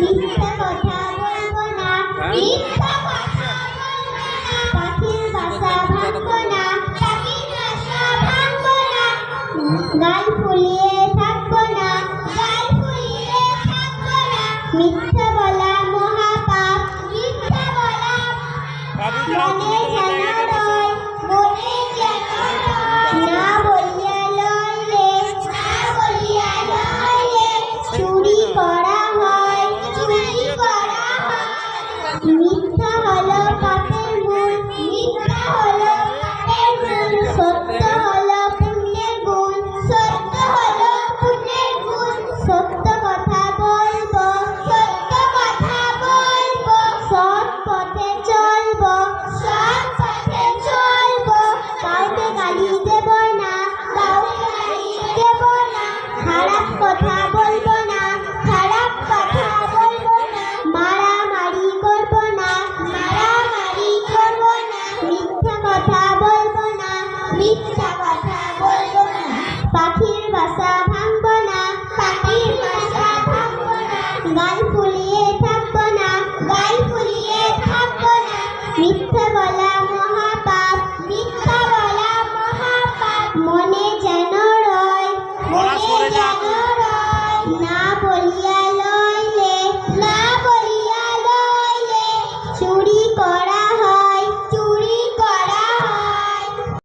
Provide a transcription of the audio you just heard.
মিথ্যা কথা বলবো না, মিথ্যা কথা বলবো না, পাখির বাসা ভাঙবো না, পাখির বাসা ভাঙবো না, গাল ফুলিয়ে থাকবো না, গাল ফুলিয়ে থাকবো না, মিথ্যা বলা মহাপাপ, মিথ্যা বলা